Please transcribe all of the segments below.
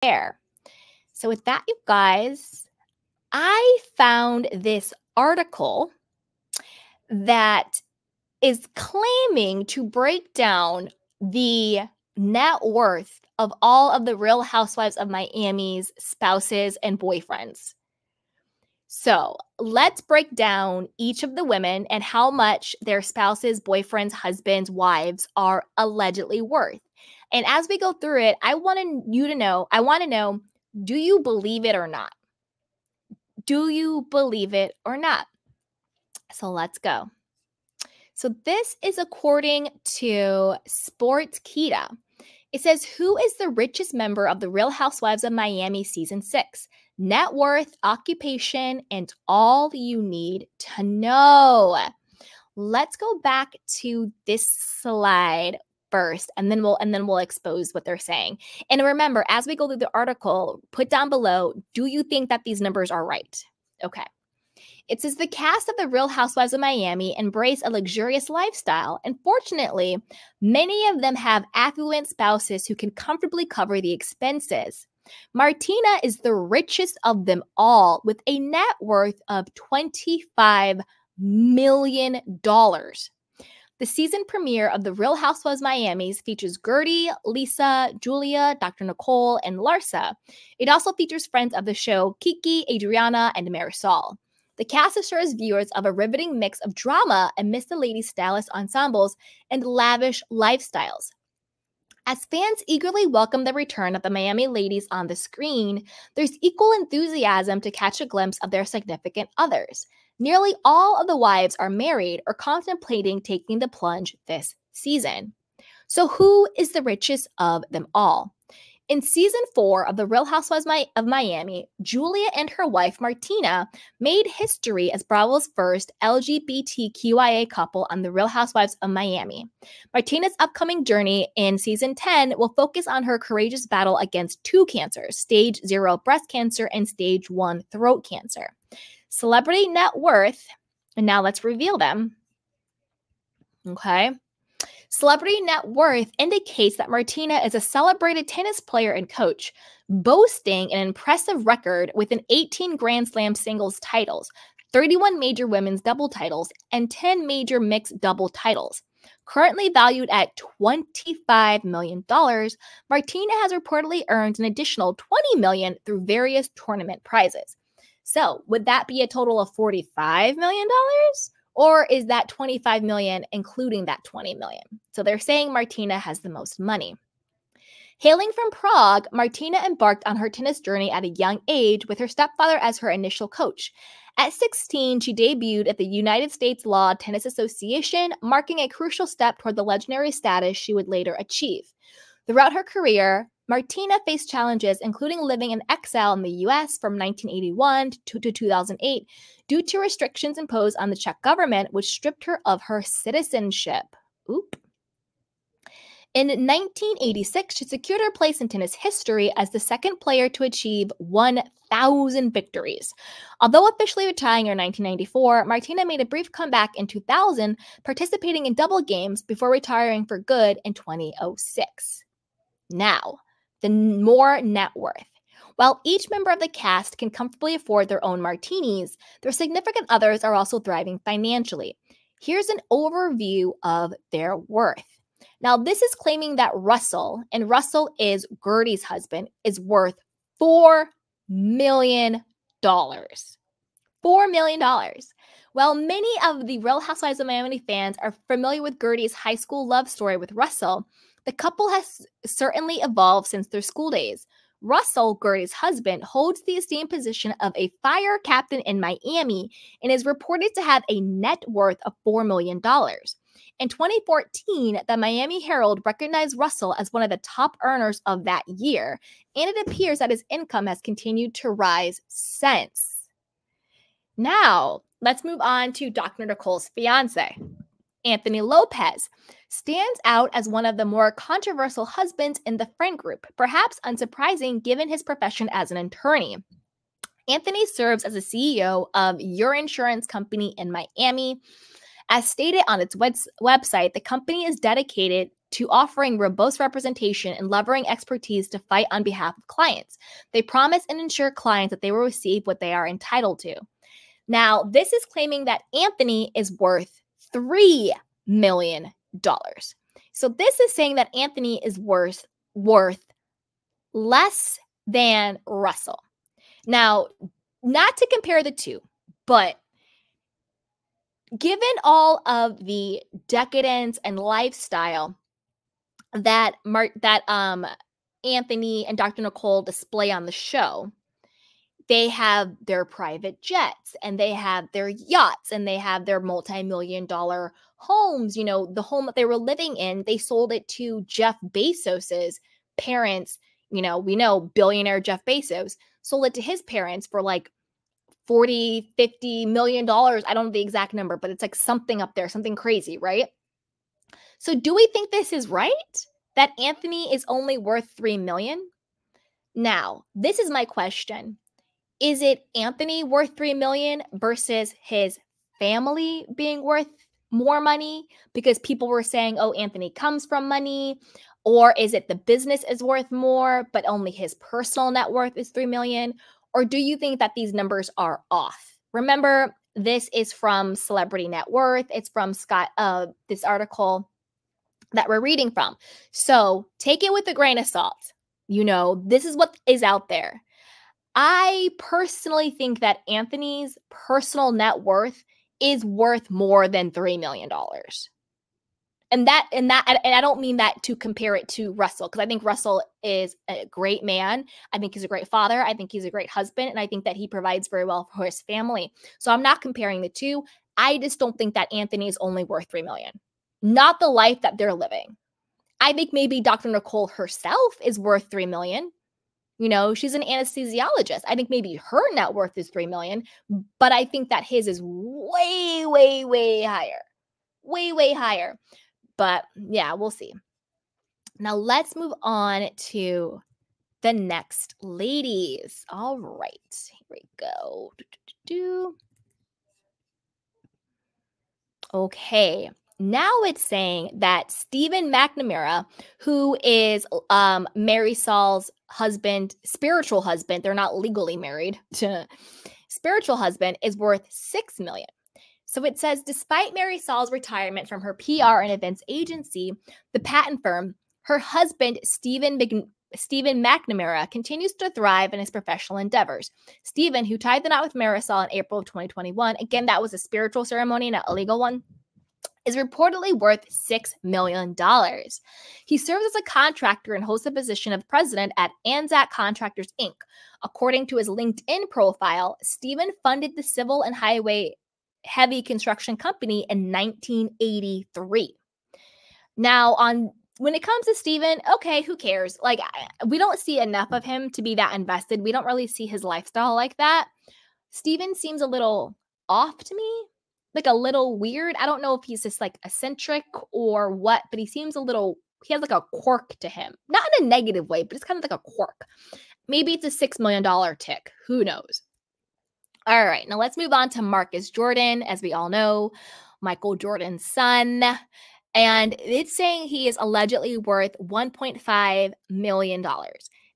there. So with that, you guys, I found this article that is claiming to break down the net worth of all of the Real Housewives of Miami's spouses and boyfriends. So let's break down each of the women and how much their spouses, boyfriends, husbands, wives are allegedly worth. And as we go through it, I want to know, do you believe it or not? Do you believe it or not? So let's go. So this is according to Sportskeeda. It says, who is the richest member of the Real Housewives of Miami season 6? Net worth, occupation, and all you need to know. Let's go back to this slide first, and then we'll expose what they're saying. And remember, as we go through the article, put down below, do you think that these numbers are right? Okay. It says the cast of the Real Housewives of Miami embrace a luxurious lifestyle, and fortunately, many of them have affluent spouses who can comfortably cover the expenses. Martina is the richest of them all, with a net worth of $25 million. The season premiere of The Real Housewives of Miami features Gertie, Lisa, Julia, Dr. Nicole, and Larsa. It also features friends of the show Kiki, Adriana, and Marisol. The cast assures viewers of a riveting mix of drama amidst the ladies' stylist ensembles and lavish lifestyles. As fans eagerly welcome the return of the Miami ladies on the screen, there's equal enthusiasm to catch a glimpse of their significant others. Nearly all of the wives are married or contemplating taking the plunge this season. So who is the richest of them all? In season 4 of The Real Housewives of Miami, Julia and her wife Martina made history as Bravo's first LGBTQIA couple on The Real Housewives of Miami. Martina's upcoming journey in season 10 will focus on her courageous battle against 2 cancers, stage 0 breast cancer and stage 1 throat cancer. Celebrity net worth, and now let's reveal them. Okay. Celebrity net worth indicates that Martina is a celebrated tennis player and coach, boasting an impressive record with 18 Grand Slam singles titles, 31 major women's double titles, and 10 major mixed double titles. Currently valued at $25 million, Martina has reportedly earned an additional $20 million through various tournament prizes. So, would that be a total of $45 million? Or is that $25 million including that $20 million? So they're saying Martina has the most money. Hailing from Prague, Martina embarked on her tennis journey at a young age with her stepfather as her initial coach. At 16, she debuted at the United States Law Tennis Association, marking a crucial step toward the legendary status she would later achieve. Throughout her career, Martina faced challenges, including living in exile in the U.S. from 1981 to 2008 due to restrictions imposed on the Czech government, which stripped her of her citizenship. Oop. In 1986, she secured her place in tennis history as the second player to achieve 1,000 victories. Although officially retiring in 1994, Martina made a brief comeback in 2000, participating in double games before retiring for good in 2006. Now, the more net worth. While each member of the cast can comfortably afford their own martinis, their significant others are also thriving financially. Here's an overview of their worth. Now, this is claiming that Russell, and Russell is Gertie's husband, is worth $4 million. $4 million. While many of the Real Housewives of Miami fans are familiar with Gertie's high school love story with Russell, the couple has certainly evolved since their school days. Russell, Gertie's husband, holds the esteemed position of a fire captain in Miami and is reported to have a net worth of $4 million. In 2014, the Miami Herald recognized Russell as one of the top earners of that year, and it appears that his income has continued to rise since. Now, let's move on to Dr. Nicole's fiance. Anthony Lopez stands out as one of the more controversial husbands in the friend group, perhaps unsurprising given his profession as an attorney. Anthony serves as the CEO of your insurance company in Miami. As stated on its website, the company is dedicated to offering robust representation and leveraging expertise to fight on behalf of clients. They promise and ensure clients that they will receive what they are entitled to. Now, this is claiming that Anthony is worth $3 million. So this is saying that Anthony is worth less than Russell. Now, not to compare the two, but given all of the decadence and lifestyle that Anthony and Dr. Nicole display on the show, they have their private jets and they have their yachts and they have their multi-million-dollar homes. You know, the home that they were living in, they sold it to Jeff Bezos's parents. You know, we know billionaire Jeff Bezos sold it to his parents for like $40-50 million. I don't know the exact number, but it's like something up there, something crazy, right? So do we think this is right? That Anthony is only worth $3 million? Now, this is my question. Is it Anthony worth $3 million versus his family being worth more money because people were saying, oh, Anthony comes from money? Or is it the business is worth more, but only his personal net worth is $3 million? Or do you think that these numbers are off? Remember, this is from Celebrity Net Worth. It's from this article that we're reading from. So take it with a grain of salt. You know, this is what is out there. I personally think that Anthony's personal net worth is worth more than $3 million. And I don't mean that to compare it to Russell, because I think Russell is a great man. I think he's a great father. I think he's a great husband. And I think that he provides very well for his family. So I'm not comparing the two. I just don't think that Anthony is only worth $3 million. Not the life that they're living. I think maybe Dr. Nicole herself is worth $3 million. You know, she's an anesthesiologist. I think maybe her net worth is $3 million, but I think that his is way, way, way higher. Way, way higher. But yeah, we'll see. Now let's move on to the next ladies. All right, here we go. Okay. Now it's saying that Stephen McNamara, who is Mary Saul's husband, spiritual husband, they're not legally married, spiritual husband, is worth $6 million. So it says, despite Mary Saul's retirement from her PR and events agency, the patent firm, her husband, Stephen McNamara, continues to thrive in his professional endeavors. Stephen, who tied the knot with Marisol in April of 2021, again, that was a spiritual ceremony, not a legal one, is reportedly worth $6 million. He serves as a contractor and holds the position of president at Anzac Contractors, Inc. According to his LinkedIn profile, Stephen funded the civil and highway heavy construction company in 1983. Now, when it comes to Stephen, okay, who cares? Like, we don't see enough of him to be that invested. We don't really see his lifestyle like that. Stephen seems a little off to me, like a little weird. I don't know if he's just like eccentric or what, but he seems a little, he has like a quirk to him. Not in a negative way, but it's kind of like a quirk. Maybe it's a $6 million tick. Who knows? All right, now let's move on to Marcus Jordan. As we all know, Michael Jordan's son. And it's saying he is allegedly worth $1.5 million.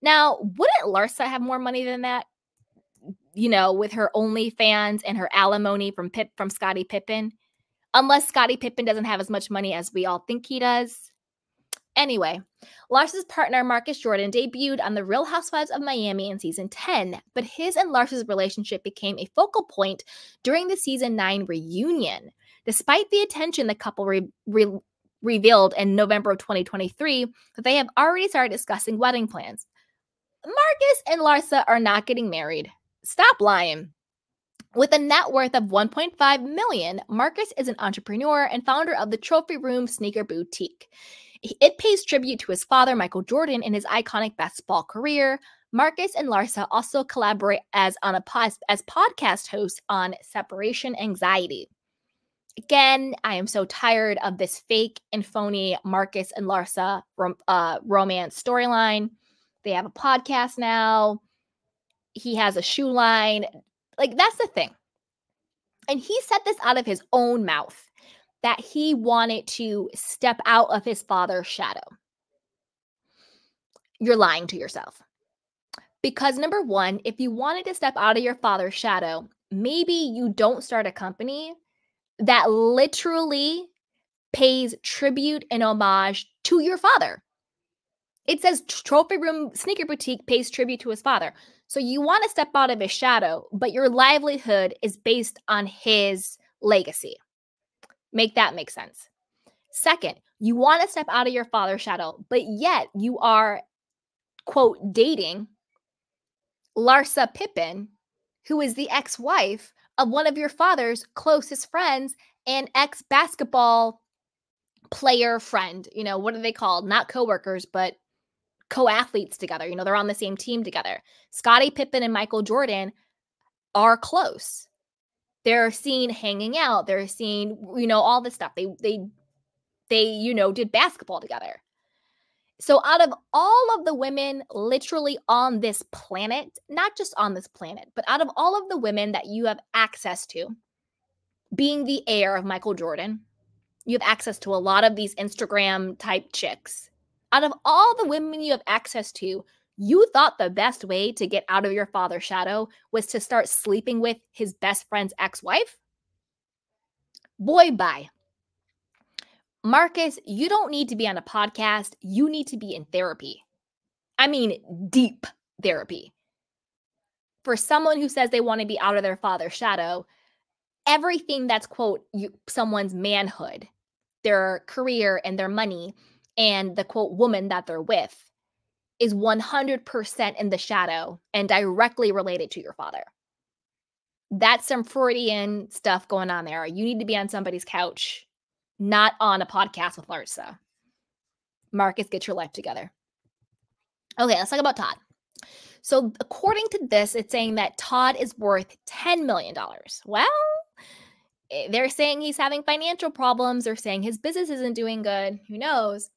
Now, wouldn't Larsa have more money than that? You know, with her OnlyFans and her alimony from Scottie Pippen. Unless Scottie Pippen doesn't have as much money as we all think he does. Anyway, Larsa's partner, Marcus Jordan, debuted on The Real Housewives of Miami in season 10, but his and Larsa's relationship became a focal point during the season 9 reunion. Despite the attention the couple revealed in November of 2023, that they have already started discussing wedding plans. Marcus and Larsa are not getting married. Stop lying. With a net worth of $1.5 million, Marcus is an entrepreneur and founder of the Trophy Room Sneaker Boutique. It pays tribute to his father, Michael Jordan, in his iconic basketball career. Marcus and Larsa also collaborate as podcast hosts on separation anxiety. Again, I am so tired of this fake and phony Marcus and Larsa romance storyline. They have a podcast now. He has a shoe line. Like, that's the thing. And he said this out of his own mouth, that he wanted to step out of his father's shadow. You're lying to yourself. Because number one, if you wanted to step out of your father's shadow, maybe you don't start a company that literally pays tribute and homage to your father. It says Trophy Room Sneaker Boutique pays tribute to his father. So you want to step out of his shadow, but your livelihood is based on his legacy. Make that make sense. Second, you want to step out of your father's shadow, but yet you are, quote, dating Larsa Pippen, who is the ex-wife of one of your father's closest friends and ex-basketball player friend. You know, what are they called? Not coworkers, but co-athletes together. You know, they're on the same team together. Scottie Pippen and Michael Jordan are close. They're seen hanging out. They're seen, you know, all this stuff. They, you know, did basketball together. So out of all of the women literally on this planet, not just on this planet, but out of all of the women that you have access to, being the heir of Michael Jordan, you have access to a lot of these Instagram type chicks. Out of all the women you have access to, you thought the best way to get out of your father's shadow was to start sleeping with his best friend's ex-wife? Boy, bye. Marcus, you don't need to be on a podcast. You need to be in therapy. I mean, deep therapy. For someone who says they want to be out of their father's shadow, everything that's, quote, someone's manhood, their career and their money, and the, quote, woman that they're with is 100% in the shadow and directly related to your father. That's some Freudian stuff going on there. You need to be on somebody's couch, not on a podcast with Larsa. Marcus, get your life together. Okay, let's talk about Todd. So according to this, it's saying that Todd is worth $10 million. Well, they're saying he's having financial problems. They're saying his business isn't doing good. Who knows?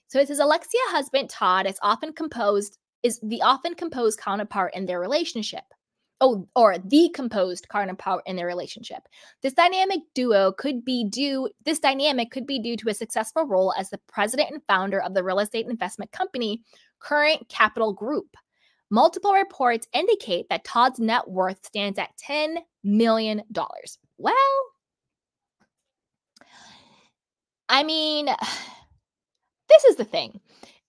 So it says Alexia husband Todd is the often composed counterpart in their relationship. Or the composed counterpart in their relationship. This dynamic could be due to a successful role as the president and founder of the real estate investment company, Current Capital Group. Multiple reports indicate that Todd's net worth stands at $10 million. Well, I mean, this is the thing.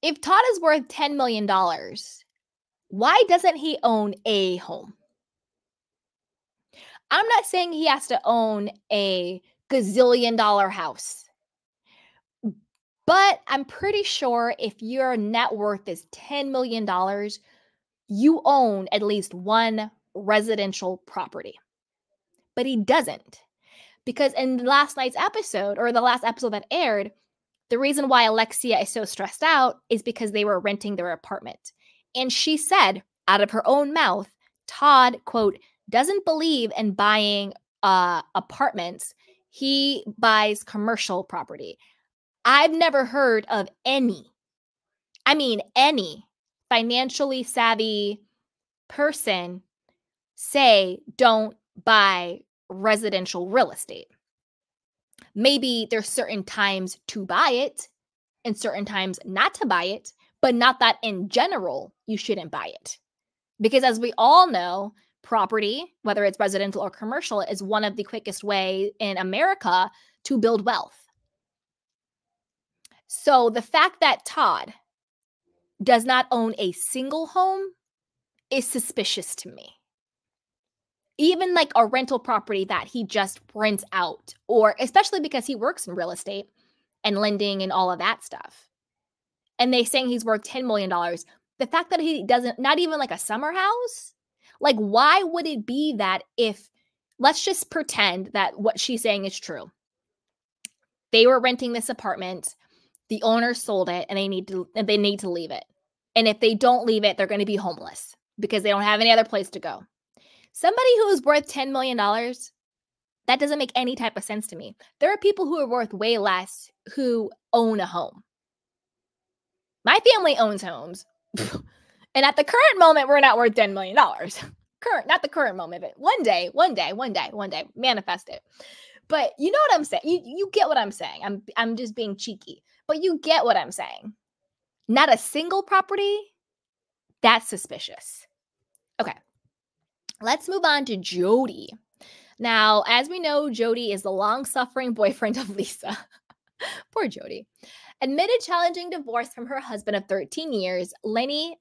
If Todd is worth $10 million, why doesn't he own a home? I'm not saying he has to own a gazillion-dollar house. But I'm pretty sure if your net worth is $10 million, you own at least one residential property. But he doesn't. Because in last night's episode, or the last episode that aired, the reason why Alexia is so stressed out is because they were renting their apartment. And she said, out of her own mouth, Todd, quote, doesn't believe in buying apartments. He buys commercial property. I've never heard of any financially savvy person say don't buy residential real estate. Maybe there's certain times to buy it and certain times not to buy it, but not that in general you shouldn't buy it. Because as we all know, property, whether it's residential or commercial, is one of the quickest way in America to build wealth. So the fact that Todd does not own a single home is suspicious to me. Even like a rental property that he just rents out, or especially because he works in real estate and lending and all of that stuff. And they saying he's worth $10 million. The fact that he doesn't, not even like a summer house, like why would it be that if, let's just pretend that what she's saying is true. They were renting this apartment, the owner sold it, and they need to leave it. And if they don't leave it, they're going to be homeless because they don't have any other place to go. Somebody who is worth $10 million, that doesn't make any type of sense to me. There are people who are worth way less who own a home. My family owns homes. And at the current moment, we're not worth $10 million. Not the current moment, but one day, manifest it. But you know what I'm saying. You get what I'm saying. I'm just being cheeky, but you get what I'm saying. Not a single property. That's suspicious. Okay, let's move on to Jody. Now, as we know, Jody is the long-suffering boyfriend of Lisa. Poor Jody. Admitted challenging divorce from her husband of 13 years, Lenny,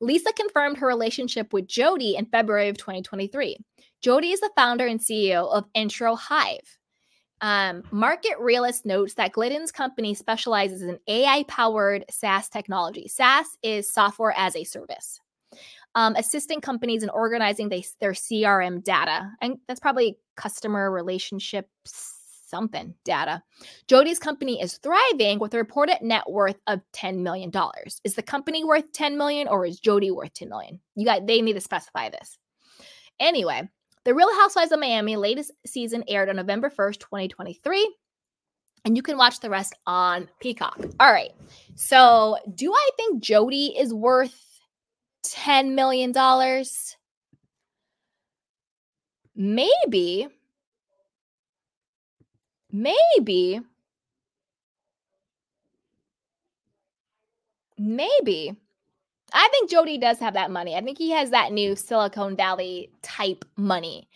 Lisa confirmed her relationship with Jody in February of 2023. Jody is the founder and CEO of Intro Hive. Market Realist notes that Glidden's company specializes in AI-powered SaaS technology. SaaS is software as a service, assisting companies in organizing their CRM data. And that's probably customer relationships something data. Jody's company is thriving with a reported net worth of $10 million. Is the company worth $10 million or is Jody worth $10 million? They need to specify this. Anyway, The Real Housewives of Miami latest season aired on November 1st, 2023. And you can watch the rest on Peacock. All right. So do I think Jody is worth $10 million? Maybe. Maybe. I think Jody does have that money. I think he has that new Silicon Valley type money.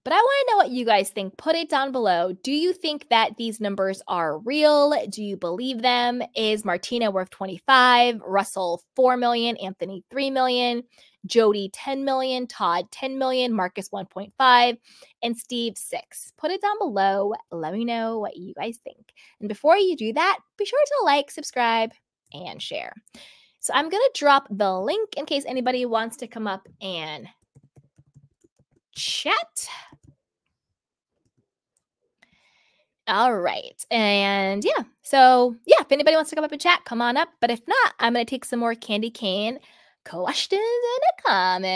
But I want to know what you guys think. Put it down below. Do you think that these numbers are real? Do you believe them? Is Martina worth 25, Russell 4 million, Anthony 3 million, Jody 10 million, Todd 10 million, Marcus 1.5, and Steve 6? Put it down below. Let me know what you guys think. And before you do that, be sure to like, subscribe, and share. So I'm going to drop the link in case anybody wants to come up and chat. All right. And yeah, so yeah, if anybody wants to come up and chat, come on up. But if not, I'm going to take some more candy cane questions in the comments.